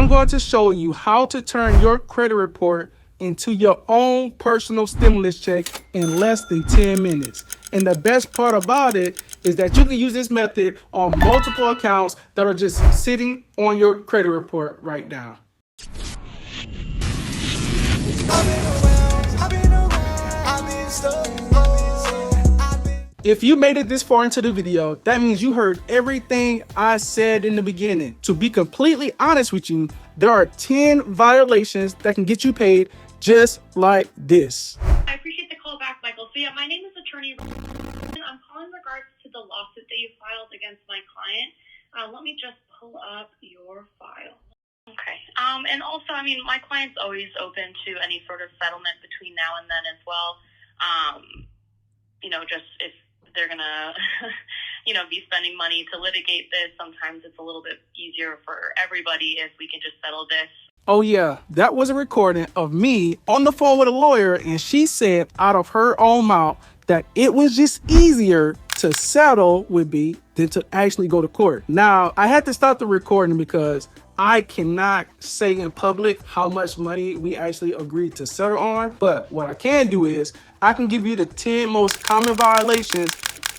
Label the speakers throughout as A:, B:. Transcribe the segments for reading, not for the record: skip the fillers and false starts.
A: I'm going to show you how to turn your credit report into your own personal stimulus check in less than 10 minutes. And the best part about it is that you can use this method on multiple accounts that are just sitting on your credit report right now. If you made it this far into the video, that means you heard everything I said in the beginning. To be completely honest with you, there are 10 violations that can get you paid just like this.
B: I appreciate the call back, Michael. So yeah, my name is Attorney and I'm calling in regards to the lawsuit that you filed against my client. Let me just pull up your file. Okay. And also, I mean, my client's always open to any sort of settlement between now and then as well. You know, just if they're gonna, you know, be spending money to litigate this, sometimes it's a little bit easier for everybody if we can just settle this.
A: Oh yeah, that was a recording of me on the phone with a lawyer, and she said out of her own mouth that it was just easier to settle with me than to actually go to court. Now, I had to stop the recording because I cannot say in public how much money we actually agreed to settle on, but what I can do is I can give you the 10 most common violations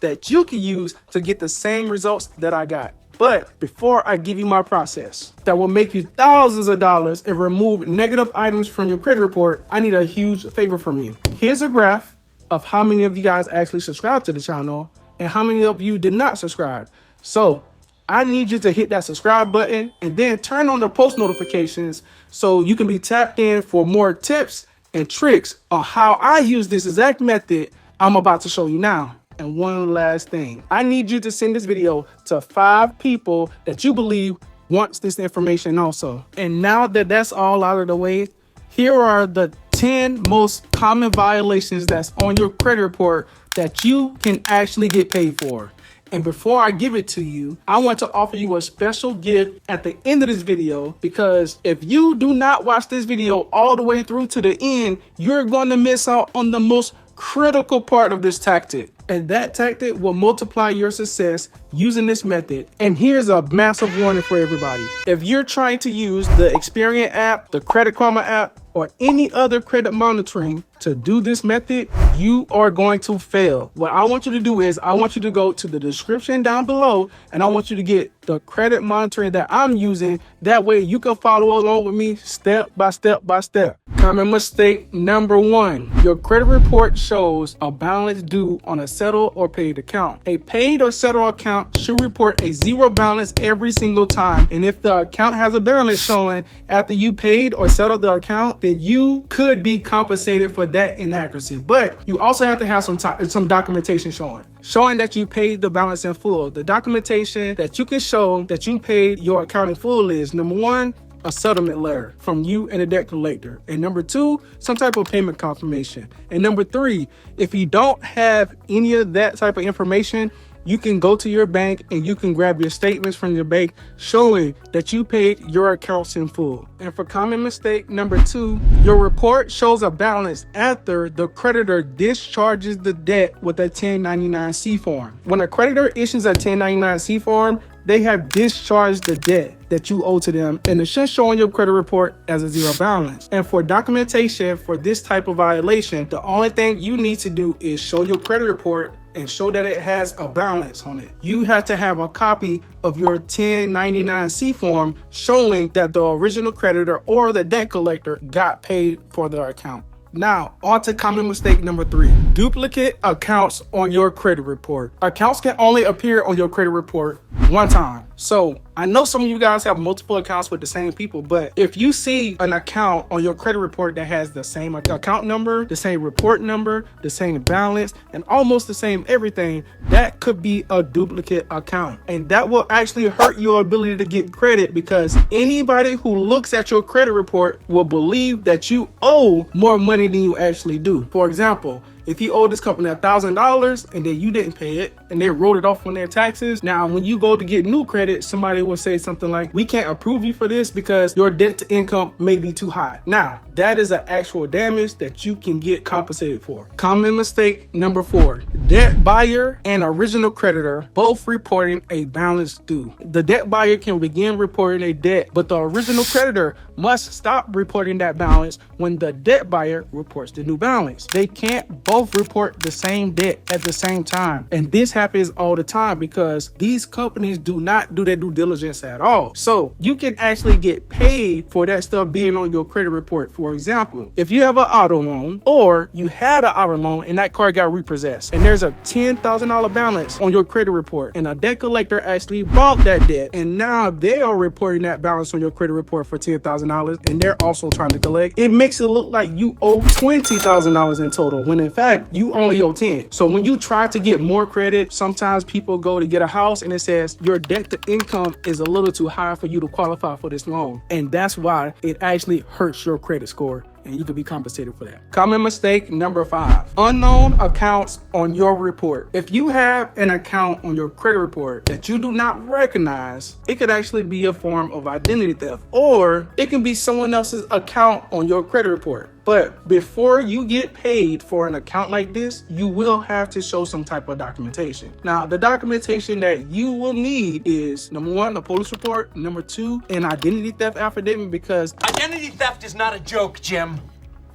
A: that you can use to get the same results that I got. But before I give you my process that will make you thousands of dollars and remove negative items from your credit report, I need a huge favor from you. Here's a graph of how many of you guys actually subscribed to the channel and how many of you did not subscribe. So I need you to hit that subscribe button and then turn on the post notifications so you can be tapped in for more tips and tricks on how I use this exact method I'm about to show you now. And one last thing, I need you to send this video to 5 people that you believe wants this information also. And now that that's all out of the way, here are the 10 most common violations that's on your credit report that you can actually get paid for. And before I give it to you, I want to offer you a special gift at the end of this video, because if you do not watch this video all the way through to the end, you're going to miss out on the most critical part of this tactic. And that tactic will multiply your success using this method. And here's a massive warning for everybody. If you're trying to use the Experian app, the Credit Karma app, or any other credit monitoring to do this method, you are going to fail. What I want you to do is I want you to go to the description down below and I want you to get the credit monitoring that I'm using. That way you can follow along with me step by step by step. Common mistake number 1, your credit report shows a balance due on a settled or paid account. A paid or settled account should report a 0 balance every single time. And if the account has a balance showing after you paid or settled the account, then you could be compensated for that inaccuracy. But you also have to have some documentation showing that you paid the balance in full. The documentation that you can show that you paid your account in full is, number 1, a settlement letter from you and the debt collector. And number 2, some type of payment confirmation. And number 3, if you don't have any of that type of information, you can go to your bank and you can grab your statements from your bank showing that you paid your accounts in full. And for common mistake number 2, your report shows a balance after the creditor discharges the debt with a 1099-C form. When a creditor issues a 1099-C form, they have discharged the debt that you owe to them, and it should show on your credit report as a 0 balance. And for documentation for this type of violation, the only thing you need to do is show your credit report and show that it has a balance on it. You have to have a copy of your 1099-C form showing that the original creditor or the debt collector got paid for their account. Now, on to common mistake number 3. Duplicate accounts on your credit report. Accounts can only appear on your credit report one time. So I know some of you guys have multiple accounts with the same people, but if you see an account on your credit report that has the same account number, the same report number, the same balance, and almost the same everything, that could be a duplicate account. And that will actually hurt your ability to get credit, because anybody who looks at your credit report will believe that you owe more money than you actually do. For example, if you owe this company $1,000 and then you didn't pay it and they wrote it off on their taxes, now when you go to get new credit, somebody will say something like, we can't approve you for this because your debt to income may be too high. Now, that is an actual damage that you can get compensated for. Common mistake number 4, debt buyer and original creditor both reporting a balance due. The debt buyer can begin reporting a debt, but the original creditor must stop reporting that balance when the debt buyer reports the new balance. They can't both report the same debt at the same time. And this happens all the time because these companies do not do their due diligence at all. So you can actually get paid for that stuff being on your credit report. For example, if you have an auto loan or you had an auto loan and that car got repossessed and there's a $10,000 balance on your credit report and a debt collector actually bought that debt and now they are reporting that balance on your credit report for $10,000 and they're also trying to collect, it makes it look like you owe $20,000 in total when in fact you only owe 10. So when you try to get more credit, sometimes people go to get a house and it says your debt to income is a little too high for you to qualify for this loan. And that's why it actually hurts your credit score. And you could be compensated for that. Common mistake number 5, unknown accounts on your report. If you have an account on your credit report that you do not recognize, it could actually be a form of identity theft, or it can be someone else's account on your credit report. But before you get paid for an account like this, you will have to show some type of documentation. Now, the documentation that you will need is number 1, a police report, number 2, an identity theft affidavit, because
C: identity theft is not a joke, Jim.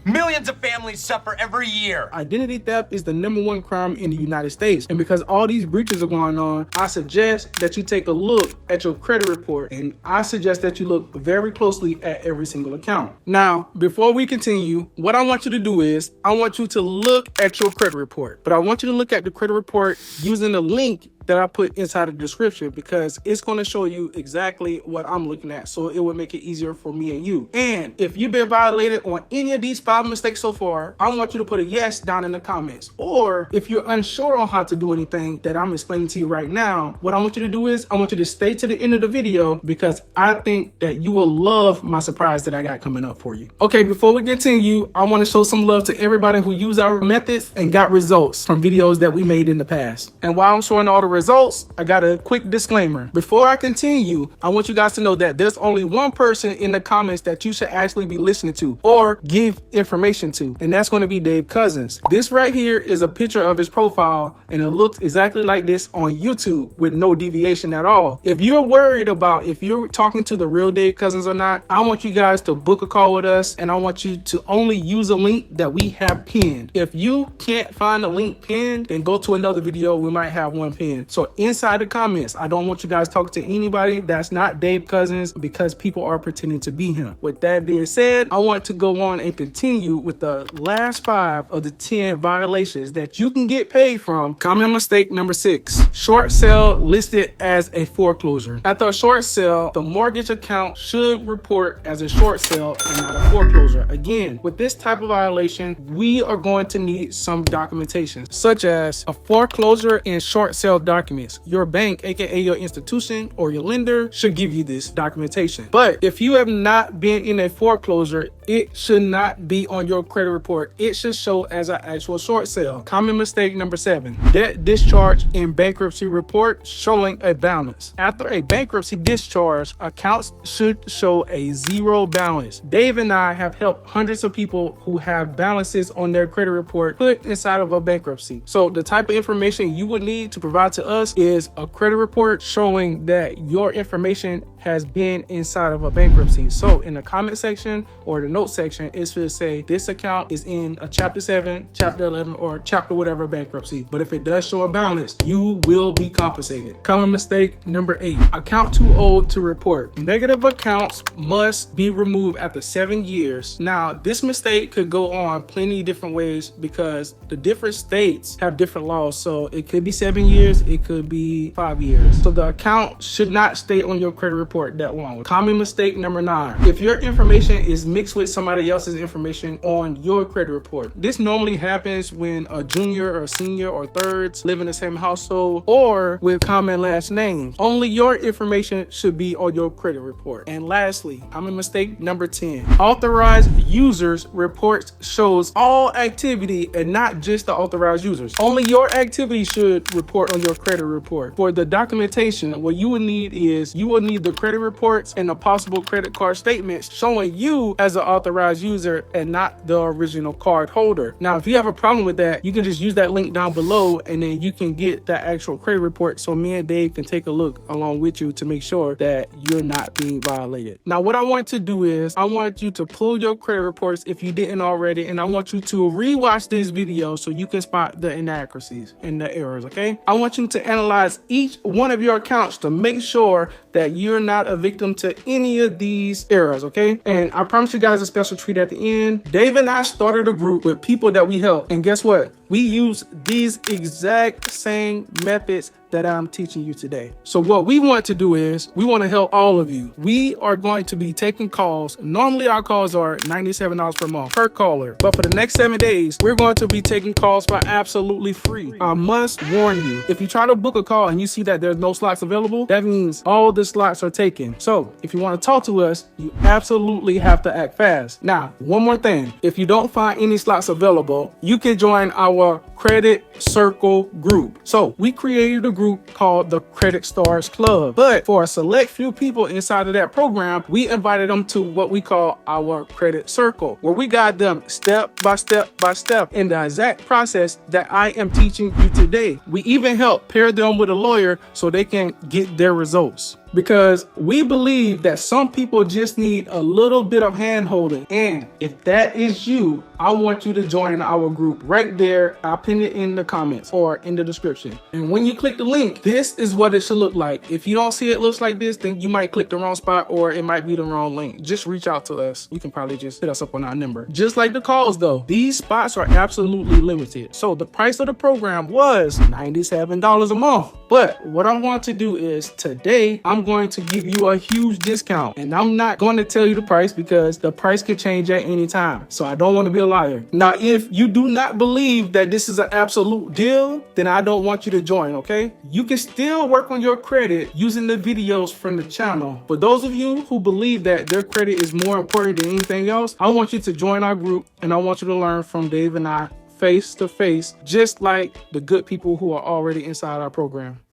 C: Millions of families suffer every year.
A: Identity theft is the number 1 crime in the United States. And because all these breaches are going on, I suggest that you take a look at your credit report. And I suggest that you look very closely at every single account. Now, before we continue, what I want you to do is I want you to look at your credit report. But I want you to look at the credit report using the link that I put inside the description, because it's going to show you exactly what I'm looking at, so it will make it easier for me and you. And if you've been violated on any of these 5 mistakes so far, I want you to put a yes down in the comments. Or if you're unsure on how to do anything that I'm explaining to you right now, what I want you to do is I want you to stay to the end of the video, because I think that you will love my surprise that I got coming up for you. Okay, before we continue, I want to show some love to everybody who used our methods and got results from videos that we made in the past. And while I'm showing all the results, I got a quick disclaimer. Before I continue, I want you guys to know that there's only one person in the comments that you should actually be listening to or give information to, and that's going to be Dave Cousins. This right here is a picture of his profile, and it looks exactly like this on YouTube with no deviation at all. If you're worried about if you're talking to the real Dave Cousins or not, I want you guys to book a call with us, and I want you to only use a link that we have pinned. If you can't find a link pinned, then go to another video. We might have one pinned. So inside the comments, I don't want you guys talking to anybody that's not Dave Cousins, because people are pretending to be him. With that being said, I want to go on and continue with the last 5 of the 10 violations that you can get paid from. Common mistake number 6, short sale listed as a foreclosure. After a short sale, the mortgage account should report as a short sale and not a foreclosure. Again, with this type of violation, we are going to need some documentation, such as a foreclosure and short sale documents. Your bank, aka your institution or your lender, should give you this documentation. But if you have not been in a foreclosure, it should not be on your credit report. It should show as an actual short sale. Common mistake number 7, debt discharge and bankruptcy report showing a balance. After a bankruptcy discharge, accounts should show a 0 balance. Dave and I have helped hundreds of people who have balances on their credit report put inside of a bankruptcy. So the type of information you would need to provide to us is a credit report showing that your information has been inside of a bankruptcy. So in the comment section or the note section, it should say this account is in a chapter 7, chapter 11, or chapter whatever bankruptcy. But if it does show a balance, you will be compensated. Common mistake number 8, account too old to report. Negative accounts must be removed after 7 years. Now, this mistake could go on plenty different ways because the different states have different laws. So it could be 7 years, it could be 5 years. So the account should not stay on your credit report that long. Common mistake number 9, if your information is mixed with somebody else's information on your credit report. This normally happens when a junior or senior or thirds live in the same household or with common last names. Only your information should be on your credit report. And lastly, common mistake number 10, authorized users reports shows all activity and not just the authorized users. Only your activity should report on your credit report. For the documentation, what you will need is you will need the credit reports and the possible credit card statements showing you as an authorized user and not the original card holder. Now, if you have a problem with that, you can just use that link down below and then you can get that actual credit report so me and Dave can take a look along with you to make sure that you're not being violated. Now, what I want to do is I want you to pull your credit reports if you didn't already, and I want you to rewatch this video so you can spot the inaccuracies and the errors, okay? I want you to analyze each one of your accounts to make sure that you're not a victim to any of these errors, okay? And I promise you guys a special treat at the end. Dave and I started a group with people that we help, and guess what? We use these exact same methods that I'm teaching you today. So what we want to do is we want to help all of you. We are going to be taking calls. Normally our calls are $97 per month per caller, but for the next 7 days, we're going to be taking calls for absolutely free. I must warn you, if you try to book a call and you see that there's no slots available, that means all the slots are taken. So if you want to talk to us, you absolutely have to act fast. Now, one more thing, if you don't find any slots available, you can join our Credit Circle group. So we created a group called the Credit Stars Club, but for a select few people inside of that program, we invited them to what we call our Credit Circle, where we guide them step by step in the exact process that I am teaching you today. We even help pair them with a lawyer so they can get their results. Because we believe that some people just need a little bit of hand holding. And if that is you, I want you to join our group right there. I'll pin it in the comments or in the description. And when you click the link, this is what it should look like. If you don't see it looks like this, then you might click the wrong spot or it might be the wrong link. Just reach out to us. You can probably just hit us up on our number. Just like the calls though, these spots are absolutely limited. So the price of the program was $97 a month. But what I want to do is today, I'm going to give you a huge discount, and I'm not going to tell you the price because the price could change at any time. So I don't want to be a liar. Now, if you do not believe that this is an absolute deal, then I don't want you to join, okay? You can still work on your credit using the videos from the channel. For those of you who believe that their credit is more important than anything else, I want you to join our group and I want you to learn from Dave and I face to face, just like the good people who are already inside our program.